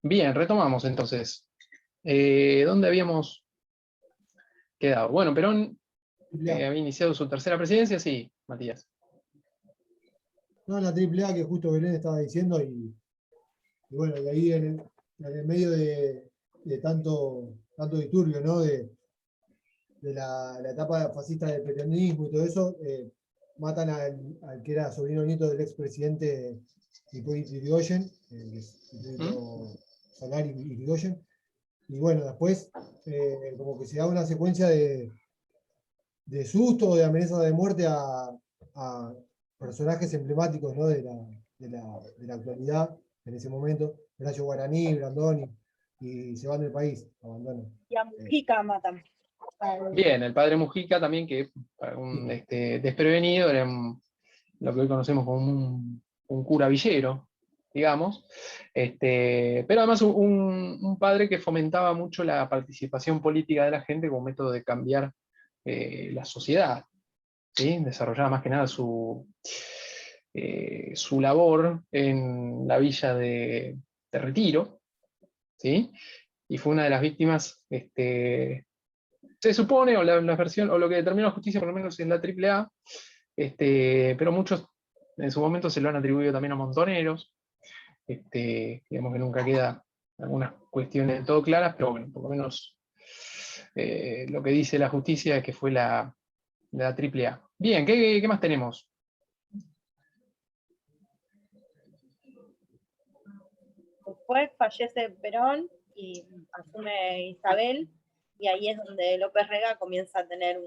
Bien, retomamos entonces. ¿Dónde habíamos quedado? Bueno, Perón AAA. había iniciado su tercera presidencia, sí, Matías. No, la AAA que justo Belén estaba diciendo, y bueno, y ahí en el medio de tanto disturbio, ¿no? De la etapa fascista del peronismo y todo eso, matan al que era sobrino nieto del expresidente Hipólito Yrigoyen, que es Hipólito Solari Yrigoyen. Y bueno, después como que se da una secuencia de susto o de amenazas de muerte a personajes emblemáticos, ¿no? de la actualidad en ese momento, Horacio Guaraní, Brandoni, y se van del país, abandonan. Y a Mujica matan. Bien, el padre Mujica también, que para un desprevenido era lo que hoy conocemos como un cura villero, digamos. Pero además un padre que fomentaba mucho la participación política de la gente como método de cambiar la sociedad. ¿Sí? Desarrollaba más que nada su labor en la villa de Retiro, ¿sí? Y fue una de las víctimas, se supone, o la versión, o lo que determinó la justicia, por lo menos en la AAA, pero muchos en su momento se lo han atribuido también a Montoneros, digamos que nunca queda algunas cuestiones del todo claras, pero bueno, por lo menos lo que dice la justicia es que fue la AAA. Bien, ¿qué más tenemos? Después fallece Perón y asume Isabel, y ahí es donde López Rega comienza a tener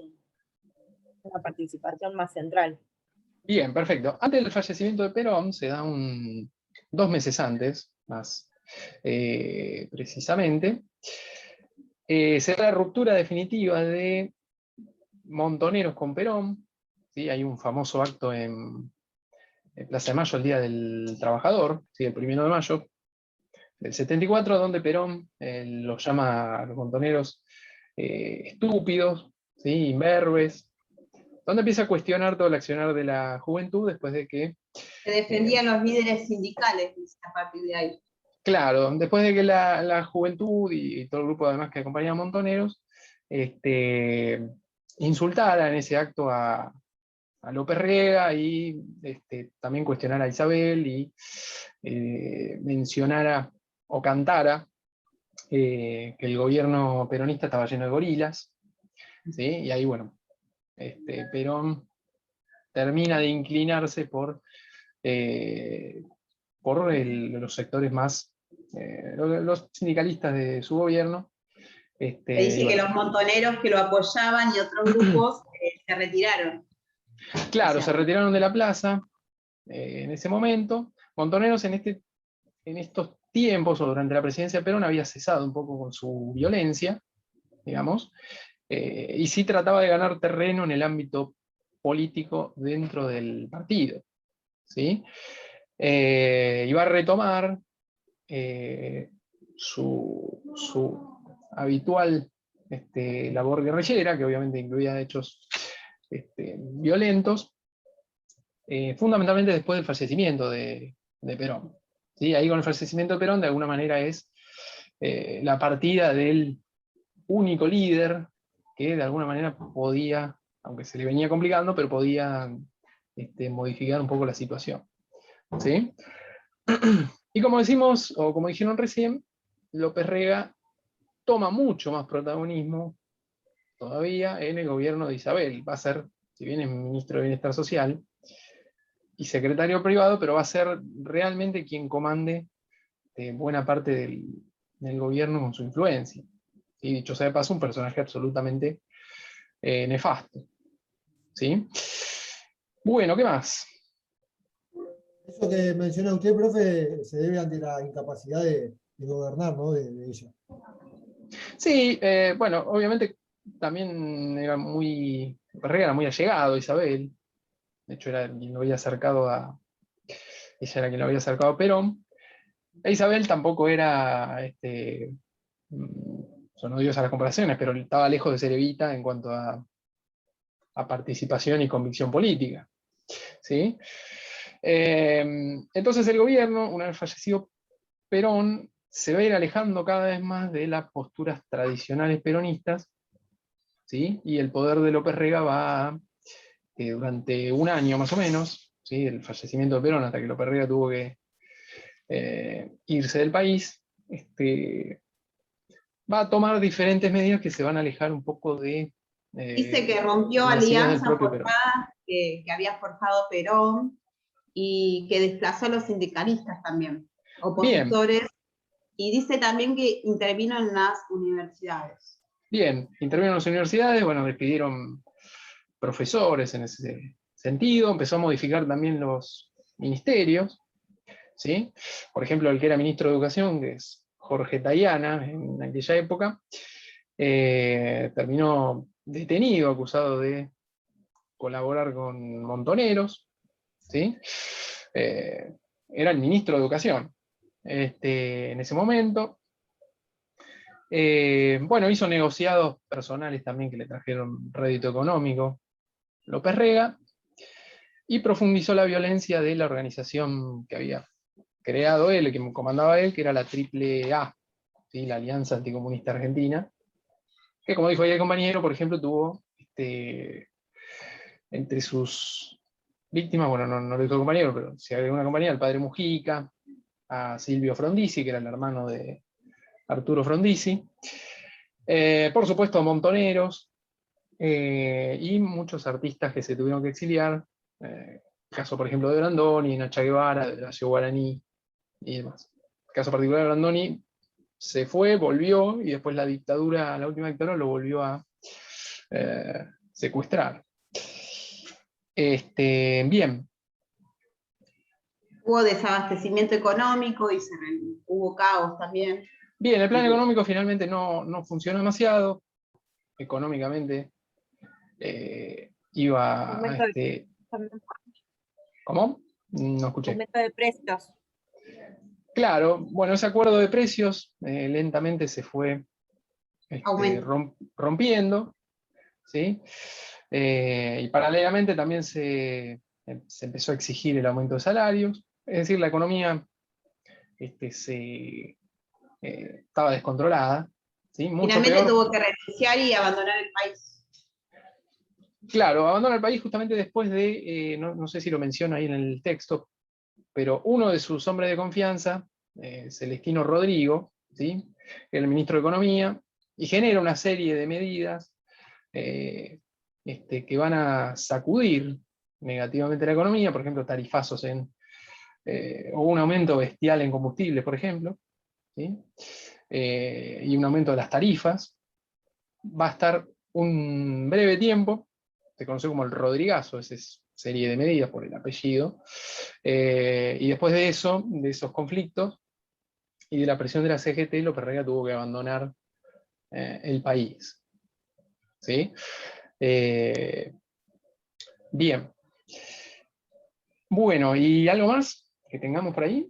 una participación más central. Bien, perfecto. Antes del fallecimiento de Perón, se da 2 meses antes, más precisamente, se da la ruptura definitiva de Montoneros con Perón. ¿Sí? Hay un famoso acto en Plaza de Mayo, el Día del Trabajador, ¿sí? El 1 de mayo del 74, donde Perón los llama a los montoneros estúpidos, ¿sí? Imberbes, donde empieza a cuestionar todo el accionar de la juventud después de que... Se defendían los líderes sindicales, dice, a partir de ahí. Claro, después de que la juventud y todo el grupo además que acompañaba a Montoneros, insultara en ese acto a López Rega y también cuestionara a Isabel y mencionara o cantara que el gobierno peronista estaba lleno de gorilas, ¿sí? Y ahí, bueno, Perón termina de inclinarse por los sectores más, los sindicalistas de su gobierno. Se dice que los montoneros que lo apoyaban y otros grupos se retiraron. Claro, o sea, se retiraron de la plaza en ese momento. Montoneros en estos tiempos, o durante la presidencia de Perón, había cesado un poco con su violencia, digamos, y sí trataba de ganar terreno en el ámbito político dentro del partido, ¿sí? Iba a retomar su habitual labor guerrillera, que obviamente incluía hechos violentos, fundamentalmente después del fallecimiento de Perón. ¿Sí? Ahí con el fallecimiento de Perón, de alguna manera es la partida del único líder que de alguna manera podía, aunque se le venía complicando, pero podía modificar un poco la situación. ¿Sí? Y como decimos, o como dijeron recién, López Rega toma mucho más protagonismo todavía en el gobierno de Isabel. Va a ser, si bien es ministro de Bienestar Social y secretario privado, pero va a ser realmente quien comande buena parte del gobierno con su influencia. Y dicho sea de paso, un personaje absolutamente nefasto. ¿Sí? Bueno, ¿qué más? Eso que menciona usted, profe, se debe ante la incapacidad de gobernar, ¿no? de ella. Sí, bueno, obviamente también Rega era muy allegado a Isabel. De hecho, era quien lo había acercado ella era quien lo había acercado a Perón. E Isabel tampoco era, son odiosas las comparaciones, pero estaba lejos de ser Evita en cuanto a participación y convicción política. ¿Sí? Entonces el gobierno, una vez fallecido Perón se va a ir alejando cada vez más de las posturas tradicionales peronistas, ¿sí? Y el poder de López Rega va a, durante un año más o menos, ¿sí? El fallecimiento de Perón, hasta que López Rega tuvo que irse del país, va a tomar diferentes medidas que se van a alejar un poco de Dice que rompió las ideas del alianzas propio Perón. forjadas que había forjado Perón y que desplazó a los sindicalistas también, opositores, y dice también que intervino en las universidades. Bien, intervino en las universidades, bueno, despidieron profesores en ese sentido, empezó a modificar también los ministerios, ¿sí? Por ejemplo, el que era ministro de Educación, que es Jorge Tayana, en aquella época, terminó detenido, acusado de colaborar con montoneros, ¿sí? Era el ministro de Educación en ese momento. Bueno, hizo negociados personales también que le trajeron rédito económico López Rega, y profundizó la violencia de la organización que había creado él, que comandaba él, que era la AAA, ¿sí? La Alianza Anticomunista Argentina, que, como dijo ahí el compañero, por ejemplo, tuvo entre sus víctimas, bueno, no lo dijo el compañero, pero si había una compañía, al padre Mujica, a Silvio Frondizi, que era el hermano de Arturo Frondizi, por supuesto a montoneros, y muchos artistas que se tuvieron que exiliar, caso por ejemplo de Brandoni, Nacha Guevara, de Horacio Guaraní y demás. El caso particular de Brandoni se fue, volvió, y después la última dictadura lo volvió a secuestrar. Bien. Hubo desabastecimiento económico y hubo caos también. Bien, el plan económico finalmente no funcionó demasiado. Económicamente iba a ¿Cómo? No escuché. Aumento de precios. Claro, bueno, ese acuerdo de precios lentamente se fue rompiendo, ¿sí? Y paralelamente también se empezó a exigir el aumento de salarios, es decir, la economía estaba descontrolada, ¿sí? Mucho Finalmente peor. tuvo que renunciar y abandonar el país. Claro, abandona el país justamente después de, no sé si lo menciona ahí en el texto, pero uno de sus hombres de confianza, Celestino Rodrigo, ¿sí? El ministro de Economía, y genera una serie de medidas que van a sacudir negativamente la economía, por ejemplo, tarifazos o un aumento bestial en combustibles, por ejemplo, ¿sí? Y un aumento de las tarifas. Va a estar un breve tiempo, se conoce como el Rodrigazo, esa serie de medidas por el apellido, y después de eso, de esos conflictos, y de la presión de la CGT, López Rega tuvo que abandonar el país. ¿Sí? Bien. Bueno, ¿y algo más que tengamos por ahí?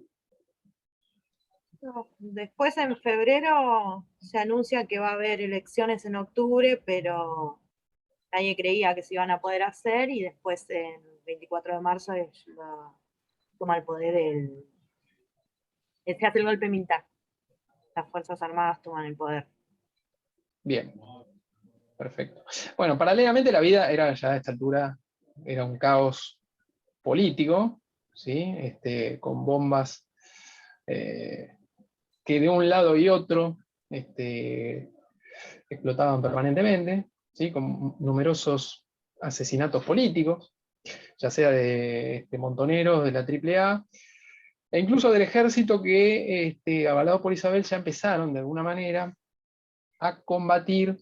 Después en febrero se anuncia que va a haber elecciones en octubre, pero nadie creía que se iban a poder hacer, y después el 24 de marzo toma el poder se hace el golpe militar. Las Fuerzas Armadas toman el poder. Bien, perfecto. Bueno, paralelamente la vida era ya a esta altura, era un caos político, ¿sí? Con bombas que de un lado y otro explotaban permanentemente, ¿sí? Con numerosos asesinatos políticos, ya sea de montoneros, de la AAA, e incluso del ejército que, avalado por Isabel, ya empezaron de alguna manera a combatir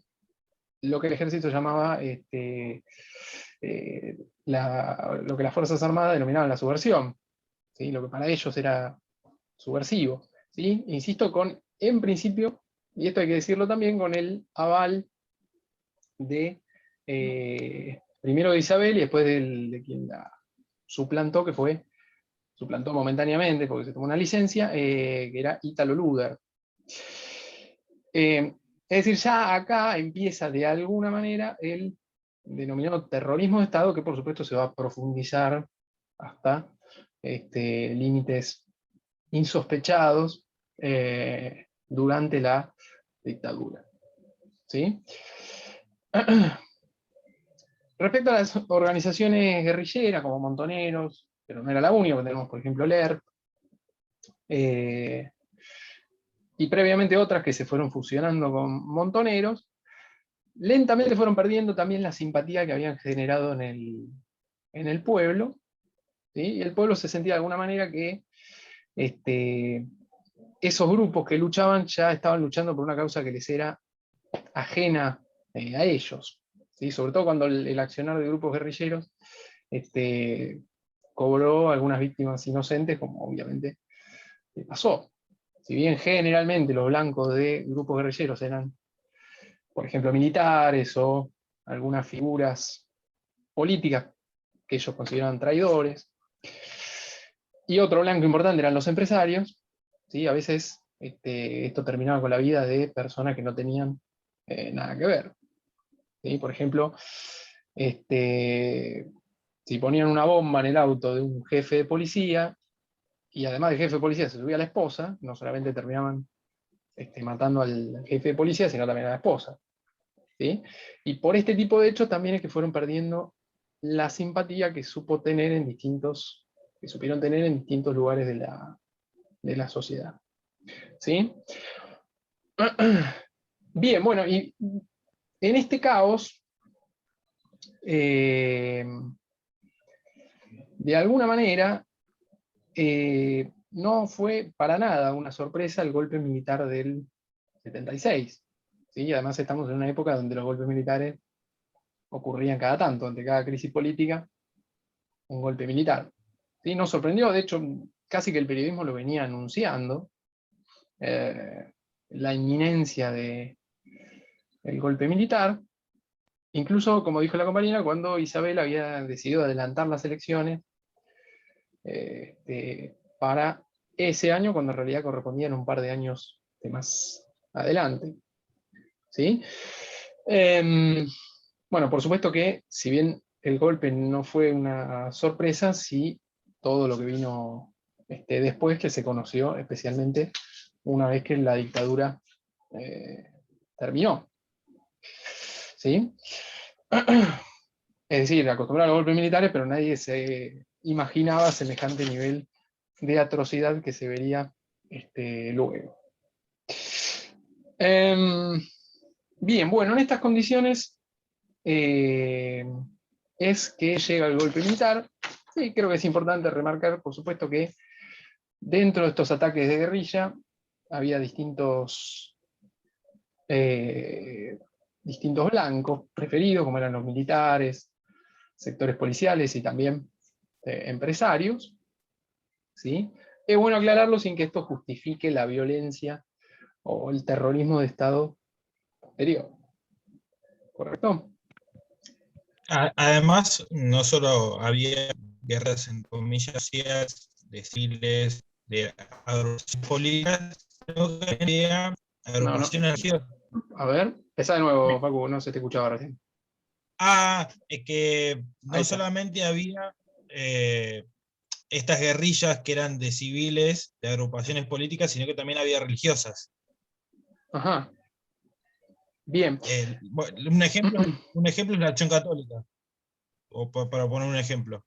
lo que el ejército llamaba lo que las Fuerzas Armadas denominaban la subversión, ¿sí? Lo que para ellos era subversivo, ¿sí? Insisto, en principio, y esto hay que decirlo también, con el aval de primero de Isabel y después de quien la suplantó, suplantó momentáneamente porque se tomó una licencia, que era Ítalo Luder. Es decir, ya acá empieza de alguna manera el denominado terrorismo de Estado, que por supuesto se va a profundizar hasta límites insospechados, durante la dictadura. ¿Sí? Respecto a las organizaciones guerrilleras, como Montoneros, pero no era la única, tenemos por ejemplo LERP, y previamente otras que se fueron fusionando con Montoneros, lentamente fueron perdiendo también la simpatía que habían generado en el pueblo, ¿sí? Y el pueblo se sentía de alguna manera que esos grupos que luchaban ya estaban luchando por una causa que les era ajena a ellos, ¿sí? Sobre todo cuando el accionar de grupos guerrilleros cobró algunas víctimas inocentes, como obviamente pasó. Si bien generalmente los blancos de grupos guerrilleros eran, por ejemplo, militares o algunas figuras políticas que ellos consideraban traidores, y otro blanco importante eran los empresarios, ¿sí? A veces esto terminaba con la vida de personas que no tenían nada que ver. ¿Sí? Por ejemplo, si ponían una bomba en el auto de un jefe de policía, y además del jefe de policía se subía la esposa, no solamente terminaban matando al jefe de policía, sino también a la esposa. ¿Sí? Y por este tipo de hechos también es que fueron perdiendo la simpatía que supieron tener en distintos lugares de la sociedad. ¿Sí? Bien, bueno, y en este caos, de alguna manera, no fue para nada una sorpresa el golpe militar del 76. ¿Sí? Además estamos en una época donde los golpes militares ocurrían cada tanto, ante cada crisis política, un golpe militar. ¿Sí? Nos sorprendió, de hecho, casi que el periodismo lo venía anunciando, la inminencia del golpe militar. Incluso, como dijo la compañera, cuando Isabel había decidido adelantar las elecciones para ese año, cuando en realidad correspondían un par de años de más adelante. ¿Sí? Bueno, por supuesto que, si bien el golpe no fue una sorpresa, sí todo lo que vino después, que se conoció especialmente una vez que la dictadura terminó. ¿Sí? Es decir, acostumbrado a los golpes militares, pero nadie se imaginaba semejante nivel de atrocidad que se vería luego. Bien, bueno, en estas condiciones es que llega el golpe militar. Sí, creo que es importante remarcar, por supuesto, que dentro de estos ataques de guerrilla había distintos blancos preferidos, como eran los militares, sectores policiales y también empresarios. ¿Sí? Es bueno aclararlo sin que esto justifique la violencia o el terrorismo de Estado posterior. ¿Correcto? Además, no solo había guerras en comillas desfiles de agrupaciones políticas, sino que había agrupaciones religiosas. A ver, empezá de nuevo, Facu, no se te escuchaba recién. Es que no solamente había estas guerrillas que eran de civiles, de agrupaciones políticas, sino que también había religiosas. Ajá. Bien. Un ejemplo es la Acción Católica, o para poner un ejemplo.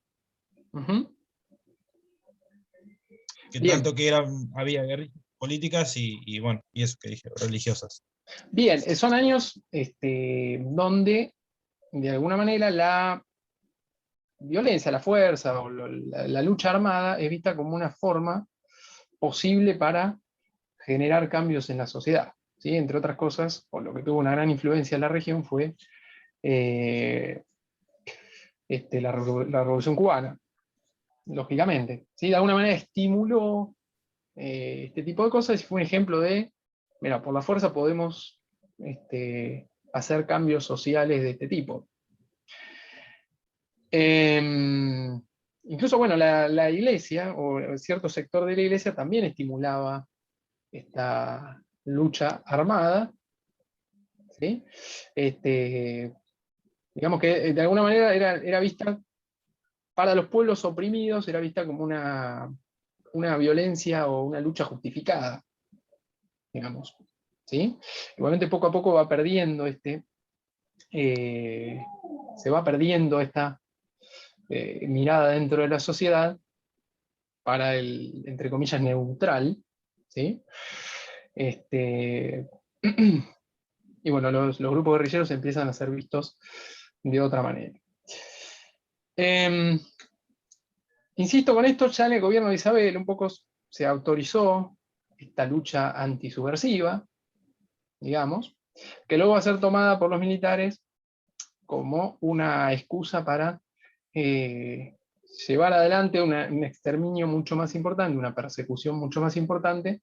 Que bien. Tanto que había guerrillas políticas y eso que dije, religiosas. Bien, son años donde de alguna manera la violencia, la fuerza o la lucha armada es vista como una forma posible para generar cambios en la sociedad. ¿Sí? Entre otras cosas, o lo que tuvo una gran influencia en la región fue la Revolución Cubana, lógicamente. ¿Sí? De alguna manera estimuló este tipo de cosas y fue un ejemplo de, mira, por la fuerza podemos hacer cambios sociales de este tipo. Incluso, bueno, la iglesia, o cierto sector de la iglesia, también estimulaba esta lucha armada. ¿Sí? Digamos que de alguna manera era vista, para los pueblos oprimidos, era vista como una violencia o una lucha justificada. digamos. ¿Sí? Igualmente poco a poco va perdiendo se va perdiendo esta mirada dentro de la sociedad para el, entre comillas, neutral, ¿sí? Y bueno, los grupos guerrilleros empiezan a ser vistos de otra manera. Insisto con esto, ya en el gobierno de Isabel un poco se autorizó esta lucha antisubversiva, digamos, que luego va a ser tomada por los militares como una excusa para llevar adelante un exterminio mucho más importante, una persecución mucho más importante,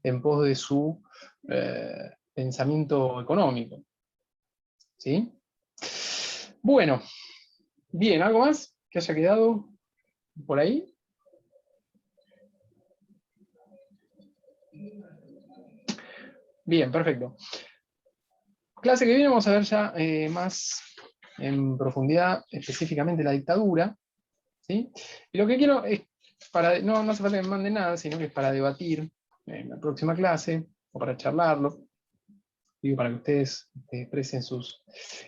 en pos de su pensamiento económico. ¿Sí? Bueno, bien, ¿algo más que haya quedado por ahí? Bien, perfecto. Clase que viene vamos a ver ya más en profundidad, específicamente la dictadura. ¿Sí? Y lo que quiero es, no hace falta que me manden nada, sino que es para debatir en la próxima clase, o para charlarlo, digo, para que ustedes expresen sus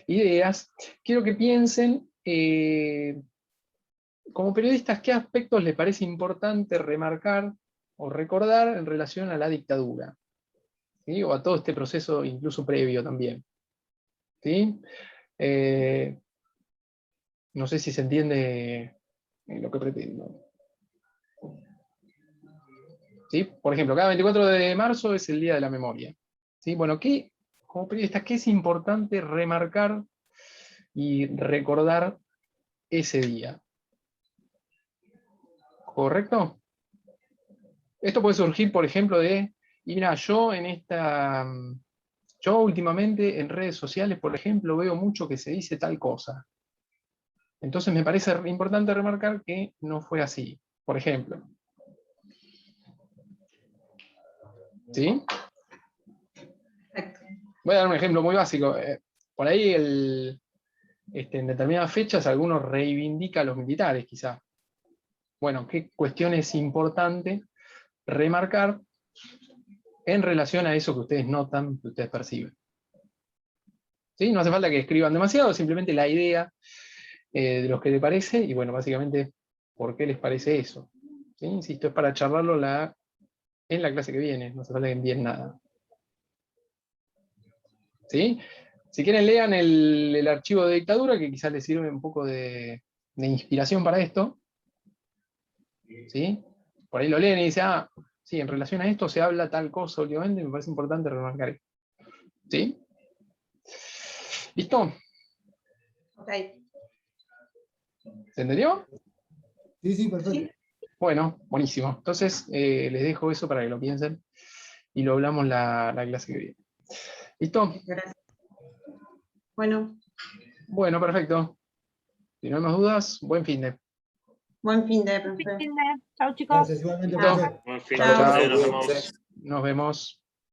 ideas. Quiero que piensen, como periodistas, qué aspectos les parece importante remarcar o recordar en relación a la dictadura, ¿sí? O a todo este proceso incluso previo también. ¿Sí? No sé si se entiende lo que pretendo. ¿Sí? Por ejemplo, cada 24 de marzo es el Día de la Memoria. ¿Sí? Bueno, como periodistas, ¿qué es importante remarcar y recordar ese día? ¿Correcto? Esto puede surgir, por ejemplo, y mira, yo últimamente en redes sociales, por ejemplo, veo mucho que se dice tal cosa. Entonces me parece importante remarcar que no fue así, por ejemplo. ¿Sí? Voy a dar un ejemplo muy básico. Por ahí, en determinadas fechas, algunos reivindican a los militares, quizá. Bueno, ¿qué cuestión es importante remarcar en relación a eso que ustedes notan, que ustedes perciben? ¿Sí? No hace falta que escriban demasiado, simplemente la idea de los que les parece, y bueno, básicamente, ¿por qué les parece eso? ¿Sí? Insisto, es para charlarlo en la clase que viene, no hace falta que envíen nada. ¿Sí? Si quieren, lean el archivo de dictadura, que quizás les sirve un poco de inspiración para esto. ¿Sí? Por ahí lo leen y dicen, sí, en relación a esto se habla tal cosa últimamente, me parece importante remarcar esto. ¿Sí? ¿Listo? Ok. ¿Se entendió? Sí, perfecto. Bueno, buenísimo. Entonces, les dejo eso para que lo piensen y lo hablamos la clase que viene. ¿Listo? Gracias. Bueno. Bueno, perfecto. Si no hay más dudas, buen fin de. Buen fin de, profe. Chao, chicos. Gracias, igualmente, Listo. profe. Buen fin Chao, de chao. semana, nos vemos. Nos vemos.